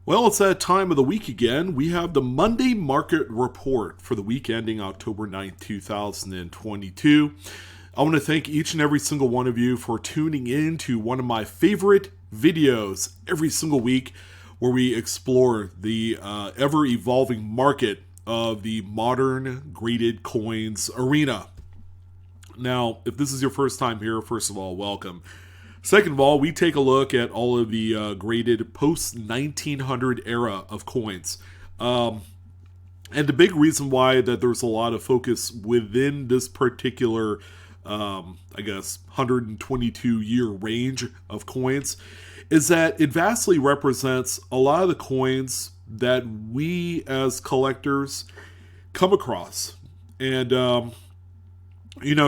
Well, it's that time of the week again. We have the Monday Market Report for the week ending October 9th, 2022. I want to thank each and every single one of you for tuning in to one of my favorite videos every single week where we explore the ever-evolving market of the modern graded coins arena. Now, if this is your first time here, first of all, welcome. Second of all, we take a look at all of the graded post-1900 era of coins. And the big reason why that there's a lot of focus within this particular, 122-year range of coins is that it vastly represents a lot of the coins that we as collectors come across. And,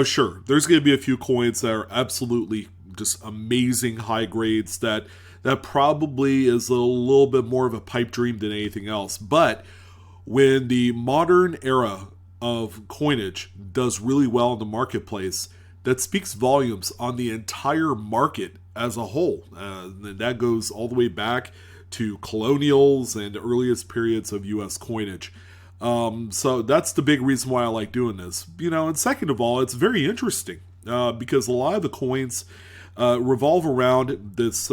sure, there's going to be a few coins that are absolutely just amazing high grades that probably is a little bit more of a pipe dream than anything else. But when the modern era of coinage does really well in the marketplace, that speaks volumes on the entire market as a whole. And that goes all the way back to colonials and the earliest periods of U.S. coinage. So that's the big reason why I like doing this. And second of all, it's very interesting because a lot of the coins revolve around this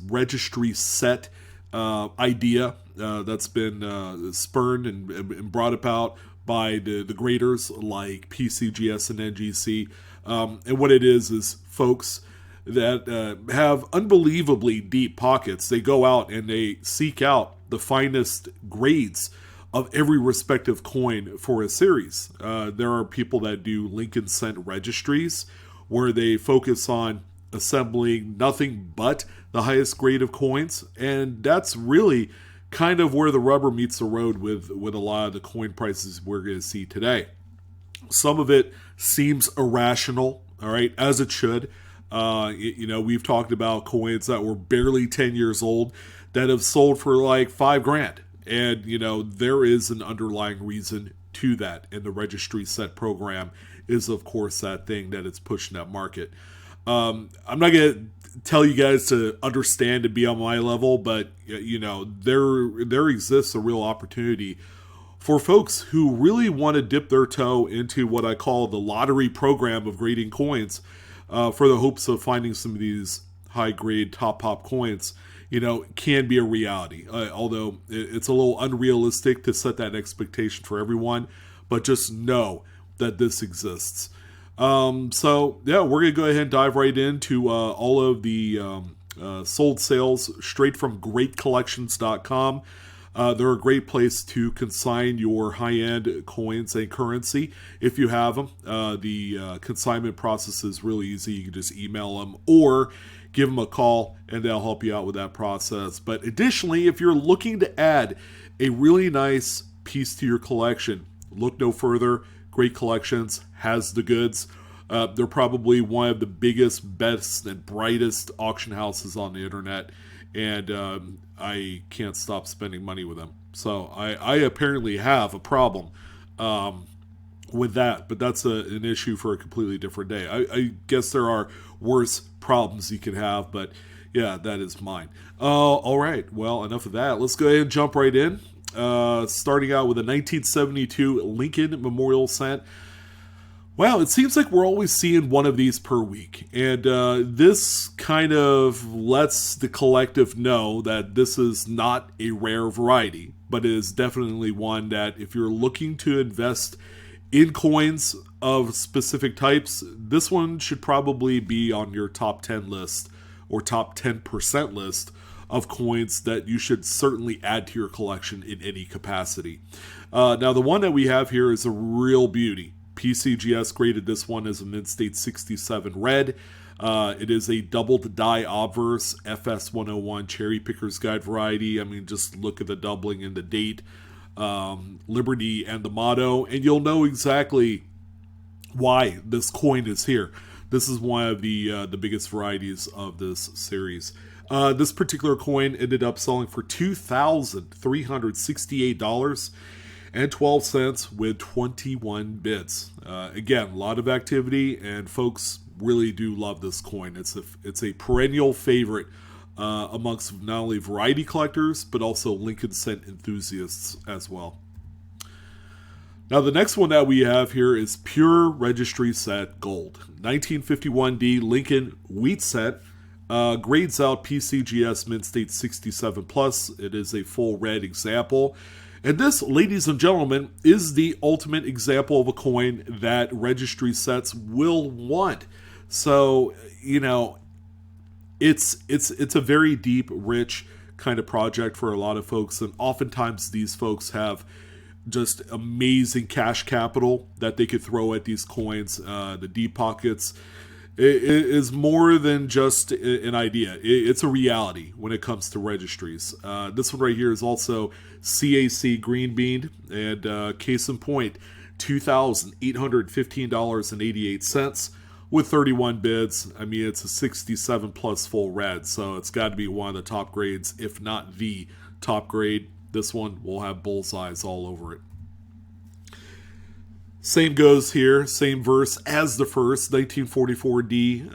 registry set idea that's been spurned and brought about by the graders like PCGS and NGC. And what it is folks that have unbelievably deep pockets. They go out and they seek out the finest grades of every respective coin for a series. There are people that do Lincoln Cent registries where they focus on assembling nothing but the highest grade of coins, and that's really kind of where the rubber meets the road with a lot of the coin prices we're going to see today. Some of it seems irrational, all right, as it should. We've talked about coins that were barely 10 years old that have sold for like $5,000, and there is an underlying reason to that, and the registry set program is of course that thing that it's pushing that market. I'm not going to tell you guys to understand and be on my level, but there exists a real opportunity for folks who really want to dip their toe into what I call the lottery program of grading coins for the hopes of finding some of these high-grade top pop coins, can be a reality. Although it's a little unrealistic to set that expectation for everyone, but just know that this exists. We're going to go ahead and dive right into all of the sold sales straight from greatcollections.com. They're a great place to consign your high-end coins and currency if you have them. The consignment process is really easy. You can just email them or give them a call and they'll help you out with that process. But additionally, if you're looking to add a really nice piece to your collection, look no further. Great Collections has the goods. They're probably one of the biggest, best, and brightest auction houses on the internet, and I can't stop spending money with them. So I apparently have a problem with that, but that's an issue for a completely different day. I guess there are worse problems you can have, but yeah, that is mine. All right, well, enough of that. Let's go ahead and jump right in. Starting out with a 1972 Lincoln Memorial Cent. Wow, it seems like we're always seeing one of these per week. And this kind of lets the collective know that this is not a rare variety, but it is definitely one that if you're looking to invest in coins of specific types, this one should probably be on your top 10 list or top 10% list of coins that you should certainly add to your collection in any capacity. Now, the one that we have here is a real beauty. PCGS graded this one as a Mid-State 67 red. It is a doubled die obverse FS101 Cherry Picker's Guide variety. I mean, just look at the doubling and the date, Liberty, and the motto, and you'll know exactly why this coin is here. This is one of the biggest varieties of this series. This particular coin ended up selling for $2,368.12 with 21 bids. Again, a lot of activity, and folks really do love this coin. It's a perennial favorite amongst not only variety collectors, but also Lincoln Cent enthusiasts as well. Now, the next one that we have here is Pure Registry Set Gold. 1951D Lincoln Wheat Set. Grades out PCGS Mint State 67 Plus. It is a full red example. And this, ladies and gentlemen, is the ultimate example of a coin that registry sets will want. So, it's a very deep, rich kind of project for a lot of folks. And oftentimes these folks have just amazing cash capital that they could throw at these coins. The deep pockets is more than just an idea. It's a reality when it comes to registries. This one right here is also CAC Green Bean, and case in point, $2,815.88 with 31 bids. I mean, it's a 67 plus full red, so it's got to be one of the top grades, if not the top grade. This one will have bullseyes all over it. Same goes here, same verse as the first. 1944D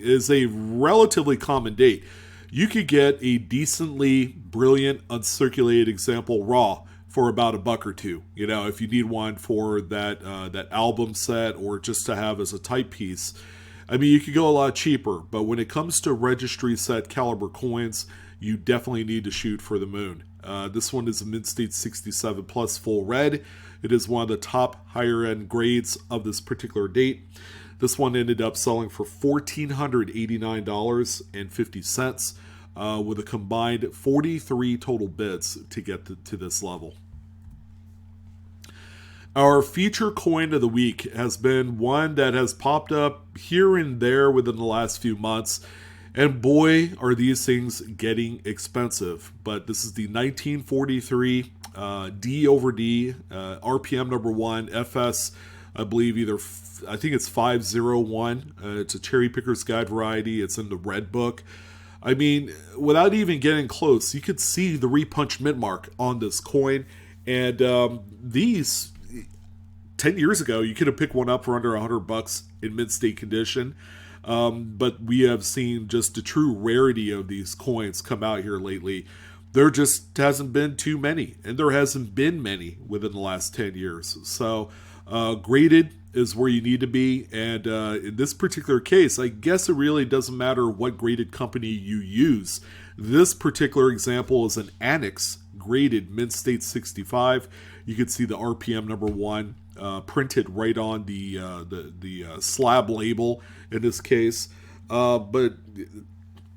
is a relatively common date. You could get a decently brilliant uncirculated example raw for about $1 or $2. If you need one for that album set or just to have as a type piece. I mean, you could go a lot cheaper, but when it comes to registry set caliber coins, you definitely need to shoot for the moon. This one is a Mint State 67 Plus full red. It is one of the top higher end grades of this particular date. This one ended up selling for $1,489.50 with a combined 43 total bids to get to this level. Our feature coin of the week has been one that has popped up here and there within the last few months. And boy, are these things getting expensive. But this is the 1943 D over D, RPM number 1, FS, I believe I think it's 501. It's a Cherry Picker's Guide variety. It's in the red book. I mean, without even getting close, you could see the repunch mint mark on this coin. And these, 10 years ago, you could have picked one up for under $100 in mint state condition. But we have seen just the true rarity of these coins come out here lately. There just hasn't been too many, and there hasn't been many within the last 10 years. So graded is where you need to be, and in this particular case, I guess it really doesn't matter what graded company you use. This particular example is an Annex graded Mint State 65. You can see the RPM number 1 printed right on the slab label in this case. But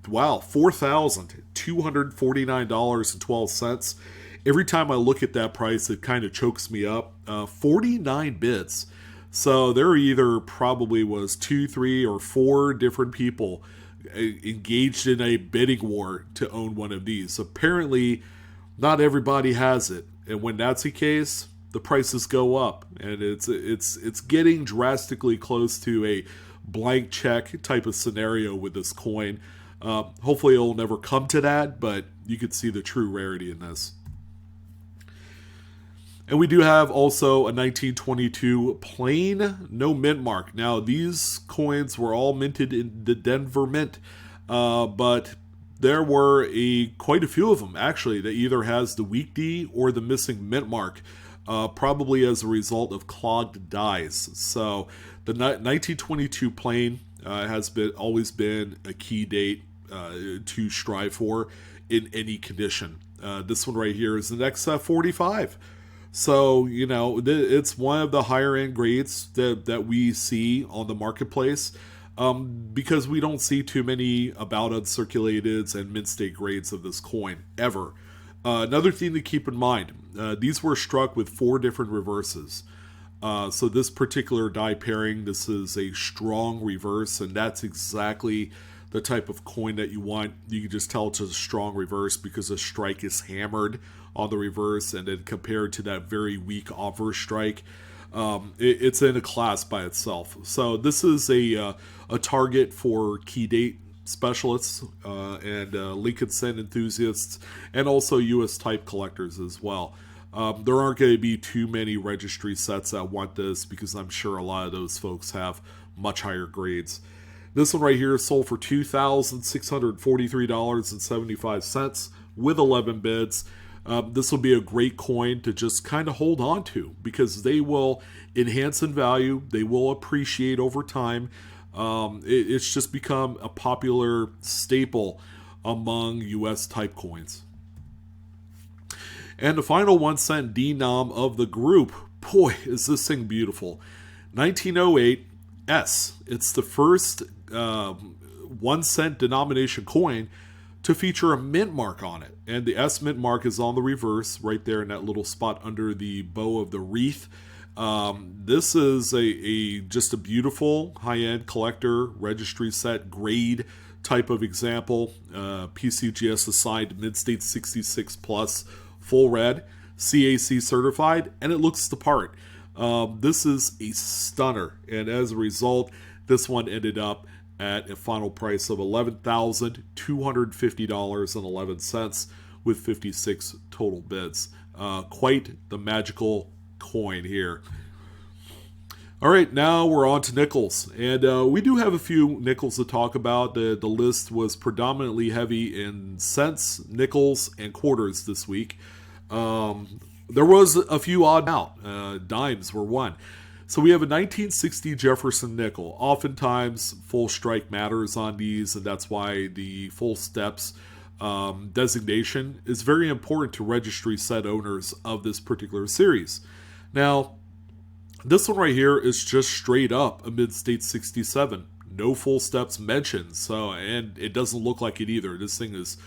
wow, $4,249.12. Every time I look at that price, it kind of chokes me up. 49 bids. So there either probably was 2, 3, or 4 different people engaged in a bidding war to own one of these. Apparently, not everybody has it. And when that's the case, the prices go up. And it's getting drastically close to a blank check type of scenario with this coin. Hopefully it'll never come to that, but you can see the true rarity in this. And we do have also a 1922 plain, no mint mark. Now, these coins were all minted in the Denver Mint, but there were quite a few of them, actually, that either has the weak D or the missing mint mark, probably as a result of clogged dies. So the 1922 plain has always been a key date to strive for in any condition. This one right here is the XF45. So, it's one of the higher end grades that we see on the marketplace because we don't see too many about uncirculateds and mint state grades of this coin ever. Another thing to keep in mind, these were struck with 4 different reverses. So this particular die pairing, this is a strong reverse, and that's exactly the type of coin that you want. You can just tell it's a strong reverse because the strike is hammered on the reverse, and then compared to that very weak obverse strike, it's in a class by itself. So this is a target for key date specialists and Lincoln Cent enthusiasts, and also US type collectors as well. There aren't going to be too many registry sets that want this because I'm sure a lot of those folks have much higher grades. This one right here is sold for $2,643.75 with 11 bids. This will be a great coin to just kind of hold on to because they will enhance in value. They will appreciate over time. It's just become a popular staple among U.S. type coins. And the final 1 cent denom of the group, boy, is this thing beautiful. 1908 S. It's the first 1 cent denomination coin to feature a mint mark on it. And the S mint mark is on the reverse, right there in that little spot under the bow of the wreath. This is just a beautiful high-end collector registry set grade type of example. PCGS assigned Mid-State 66 Plus full red, CAC certified, and it looks the part. This is a stunner, and as a result, this one ended up at a final price of $11,250.11 with 56 total bids. Quite the magical coin here. All right, now we're on to nickels, and we do have a few nickels to talk about. The list was predominantly heavy in cents, nickels, and quarters this week. There was a few odd out. Dimes were one. So we have a 1960 Jefferson nickel. Oftentimes, full strike matters on these, and that's why the full steps designation is very important to registry set owners of this particular series. Now, this one right here is just straight up a Mid-State 67. No full steps mentioned, and it doesn't look like it either. This thing is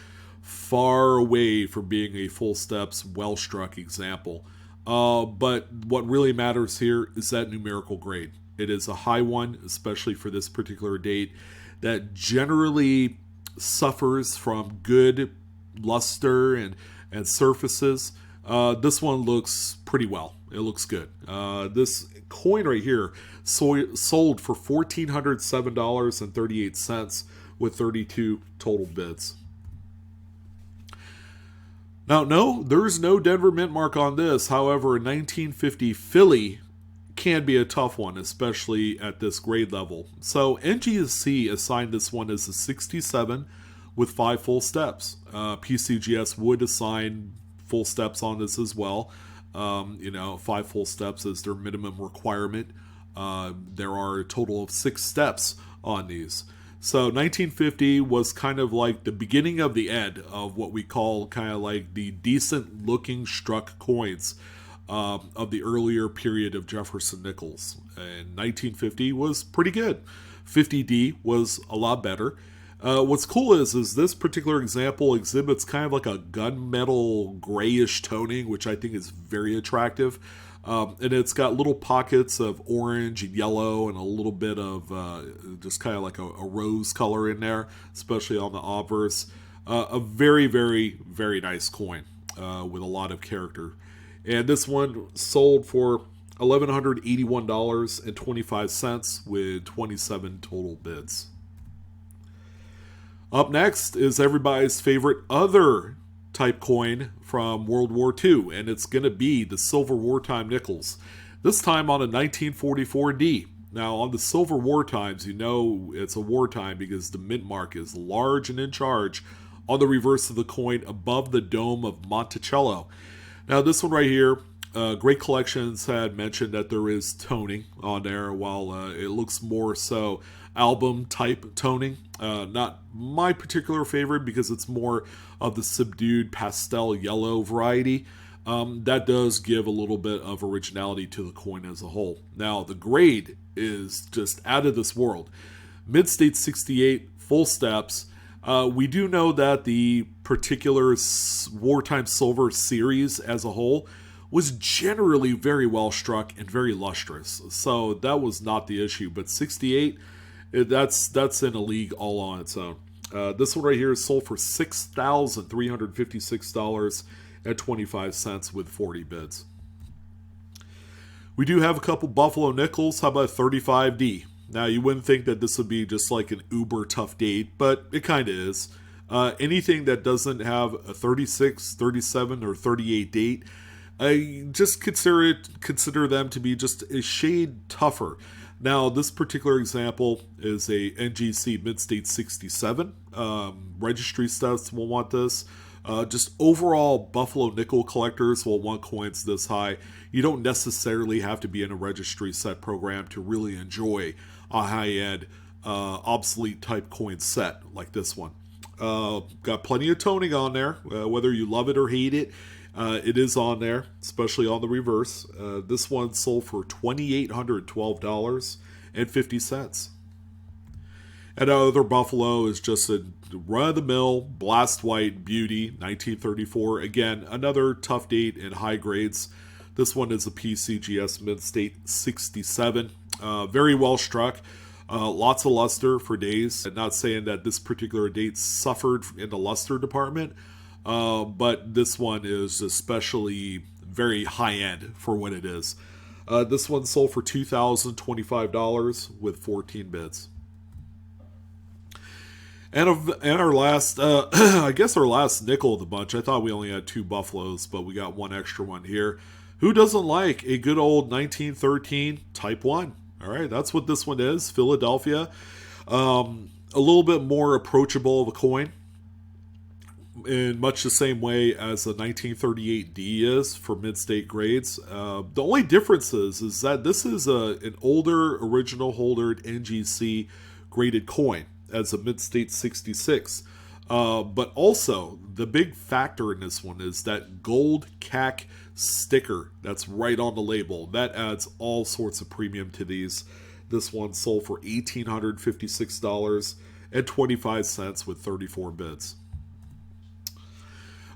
far away from being a full steps, well-struck example. But what really matters here is that numerical grade. It is a high one, especially for this particular date, that generally suffers from good luster and surfaces. This one looks pretty well. It looks good. This coin right here sold for $1,407.38 with 32 total bids. Now, no, there's no Denver mint mark on this. However, a 1950 Philly can be a tough one, especially at this grade level. So NGSC assigned this one as a 67 with 5 full steps. PCGS would assign full steps on this as well. 5 full steps is their minimum requirement. There are a total of 6 steps on these. So 1950 was kind of like the beginning of the end of what we call kind of like the decent looking struck coins of the earlier period of Jefferson nickels. And 1950 was pretty good. 50D was a lot better. What's cool is this particular example exhibits kind of like a gunmetal grayish toning, which I think is very attractive. And it's got little pockets of orange and yellow and a little bit of just kind of like a rose color in there, especially on the obverse. A very, very, very nice coin with a lot of character. And this one sold for $1,181.25 with 27 total bids. Up next is everybody's favorite other type coin from World War II, and it's going to be the silver wartime nickels. This time on a 1944D. Now, on the silver war times, you know it's a wartime because the mint mark is large and in charge on the reverse of the coin above the dome of Monticello. Now, this one right here, Great Collections had mentioned that there is toning on there, while it looks more so album type toning. Not my particular favorite because it's more of the subdued pastel yellow variety. That does give a little bit of originality to the coin as a whole. Now, the grade is just out of this world. Mid-State 68 full steps. We do know that the particular wartime silver series as a whole was generally very well struck and very lustrous. So that was not the issue. But 68, that's in a league all on its own. This one right here is sold for $6,356.25 with 40 bids. We do have a couple Buffalo nickels. How about 35D? Now, you wouldn't think that this would be just like an uber tough date, but it kind of is. Anything that doesn't have a 36, 37, or 38 date, I just consider them to be just a shade tougher Now, this particular example is a NGC Mid-State 67. Registry sets will want this. Just overall, Buffalo nickel collectors will want coins this high. You don't necessarily have to be in a registry set program to really enjoy a high-end, obsolete type coin set like this one. Got plenty of toning on there, whether you love it or hate it. It is on there, especially on the reverse. This one sold for $2,812.50. And our other Buffalo is just a run-of-the-mill blast white beauty, 1934. Again, another tough date in high grades. This one is a PCGS Mid-State 67. Very well struck. Lots of luster for days. I'm not saying that this particular date suffered in the luster department, but this one is especially very high-end for what it is. This one sold for $2,025 with 14 bids. And our last, I guess our last nickel of the bunch. I thought we only had 2 Buffaloes, but we got one extra one here. Who doesn't like a good old 1913 Type 1? All right, that's what this one is, Philadelphia. A little bit more approachable of a coin, in much the same way as a 1938D is for mid-state grades. The only difference is that this is an older original holder NGC graded coin as a mid-state 66. But also, the big factor in this one is that gold CAC sticker that's right on the label. That adds all sorts of premium to these. This one sold for $1,856.25 with 34 bids.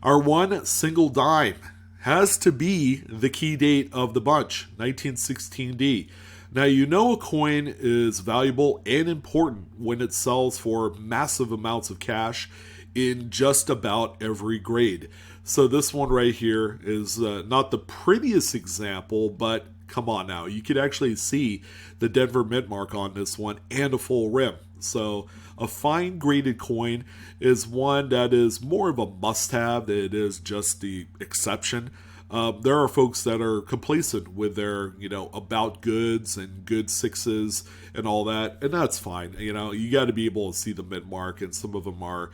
Our one single dime has to be the key date of the bunch, 1916D. Now, you know a coin is valuable and important when it sells for massive amounts of cash in just about every grade. So this one right here is not the prettiest example, but come on now. You could actually see the Denver mint mark on this one and a full rim. So a fine graded coin is one that is more of a must-have than it is just the exception. There are folks that are complacent with their, about goods and good sixes and all that, and that's fine. You got to be able to see the mint mark, and some of them are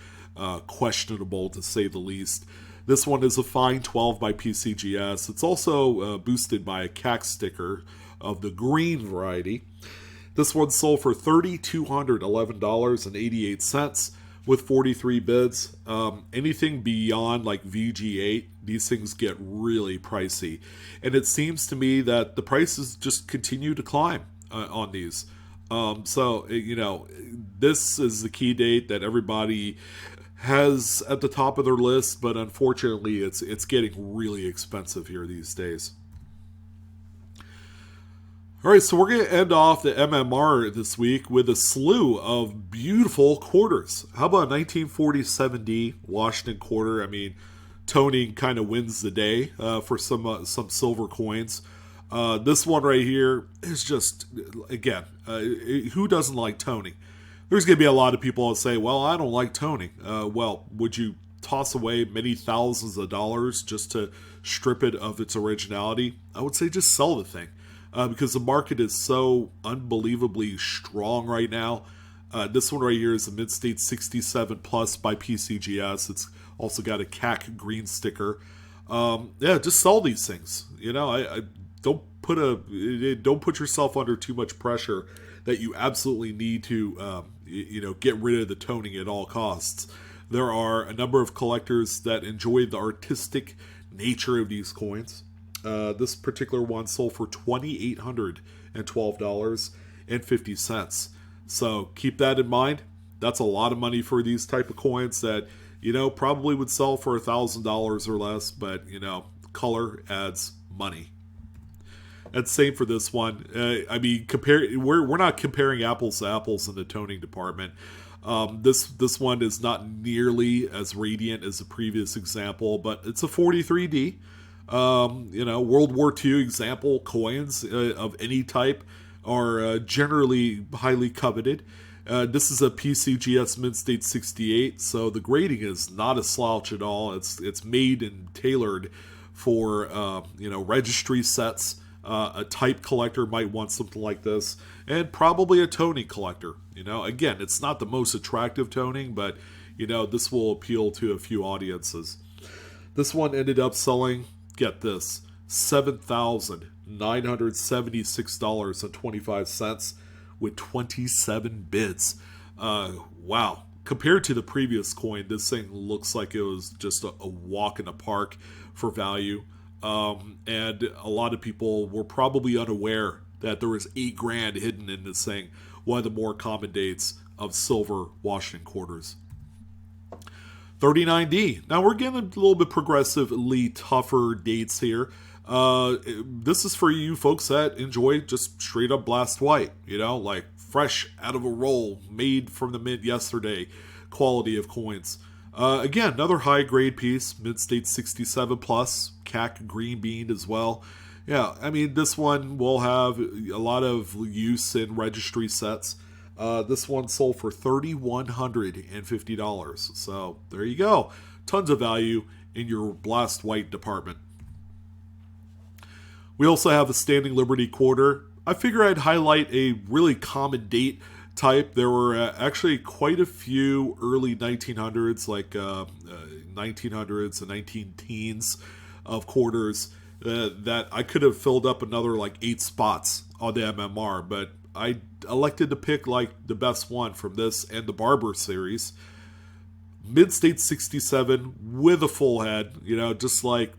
questionable to say the least. This one is a fine 12 by PCGS. It's also boosted by a CAC sticker of the green variety. This one sold for $3,211.88 with 43 bids. Anything beyond like VG8, these things get really pricey. And it seems to me that the prices just continue to climb on these. This is the key date that everybody has at the top of their list, but unfortunately it's getting really expensive here these days. All right, so we're going to end off the MMR this week with a slew of beautiful quarters. How about 1947D Washington quarter? I mean, toning kind of wins the day for some silver coins. This one right here is just, again, who doesn't like toning? There's going to be a lot of people that say, well, I don't like toning. Well, would you toss away many thousands of dollars just to strip it of its originality? I would say just sell the thing. Because the market is so unbelievably strong right now. This one right here is a Mid-State 67 Plus by PCGS. It's also got a CAC green sticker. Just sell these things. I don't put yourself under too much pressure that you absolutely need to get rid of the toning at all costs. There are a number of collectors that enjoy the artistic nature of these coins. This particular one sold for $2,812.50. So keep that in mind. That's a lot of money for these type of coins that, probably would sell for $1,000 or less, but, color adds money. And same for this one. We're not comparing apples to apples in the toning department. This one is not nearly as radiant as the previous example, but it's a 43D. World War II example coins of any type are generally highly coveted. This is a PCGS Mid-State 68, so the grading is not a slouch at all. It's made and tailored for registry sets. A type collector might want something like this, and probably a toning collector. Again, it's not the most attractive toning, but this will appeal to a few audiences. This one ended up selling, get this, $7,976.25 with 27 bids. Wow. Compared to the previous coin, this thing looks like it was just a walk in the park for value. And a lot of people were probably unaware that there was $8,000 hidden in this thing, one of the more common dates of silver Washington quarters. 39D. Now we're getting a little bit progressively tougher dates here. This is for you folks that enjoy just straight up blast white, like fresh out of a roll, made from the mint yesterday quality of coins. Again, another high grade piece, mid-state 67 plus, CAC green bean as well. Yeah, I mean, this one will have a lot of use in registry sets. This one sold for $3,150. So there you go. Tons of value in your blast white department. We also have a Standing Liberty quarter. I figure I'd highlight a really common date type. There were actually quite a few early 1900s, like 1900s and 19 teens of quarters that I could have filled up another like 8 spots on the MMR, but I elected to pick like the best one from this and the Barber series. Mid-state 67 with a full head, just like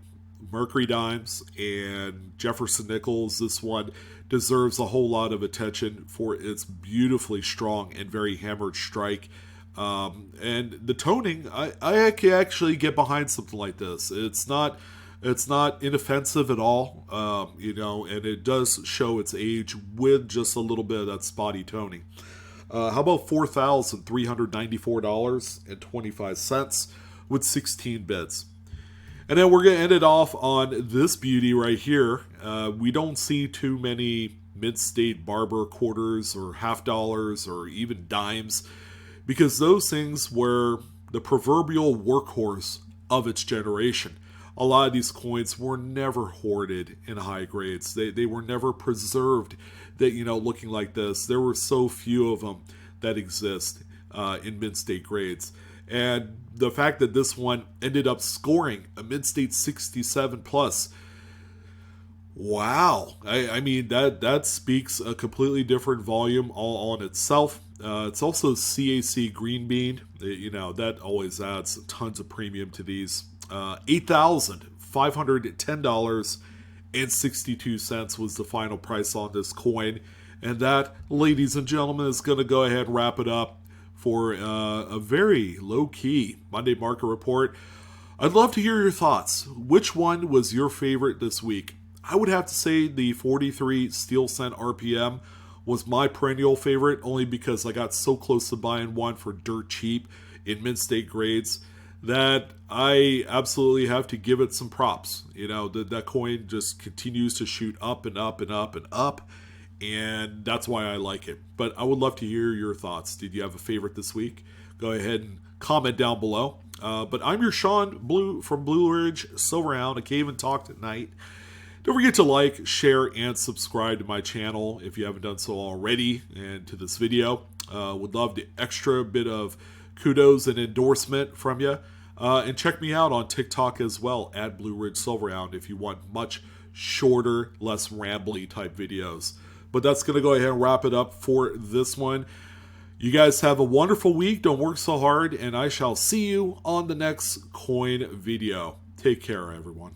Mercury Dimes and Jefferson Nickels. This one deserves a whole lot of attention for its beautifully strong and very hammered strike. And the toning, I can actually get behind something like this. It's not inoffensive at all, and it does show its age with just a little bit of that spotty toning. How about $4,394.25 with 16 bids? And then we're going to end it off on this beauty right here. We don't see too many mid-state Barber quarters or half dollars or even dimes, because those things were the proverbial workhorse of its generation. A lot of these coins were never hoarded in high grades. They were never preserved that, looking like this. There were so few of them that exist in mid-state grades. And the fact that this one ended up scoring a mid-state 67 plus, wow. I mean, that speaks a completely different volume all on itself. It's also CAC green bean. That always adds tons of premium to these. $8,510.62 was the final price on this coin. And that, ladies and gentlemen, is going to go ahead and wrap it up for a very low-key Monday Market Report. I'd love to hear your thoughts. Which one was your favorite this week? I would have to say the 43 Steel Cent RPM was my perennial favorite, only because I got so close to buying one for dirt cheap in mid-state grades that I absolutely have to give it some props. That coin just continues to shoot up and up and up and up, and that's why I like it. But I would love to hear your thoughts. Did you have a favorite this week? Go ahead and comment down below. But I'm your Sean Blue from BlueRidgeSilverhound, a Cave and Talk tonight. Don't forget to like, share, and subscribe to my channel if you haven't done so already, and to this video. Would love the extra bit of kudos and endorsement from you. And check me out on TikTok as well, at BlueRidgeSilverhound, if you want much shorter, less rambly type videos. But that's going to go ahead and wrap it up for this one. You guys have a wonderful week. Don't work so hard, and I shall see you on the next coin video. Take care, everyone.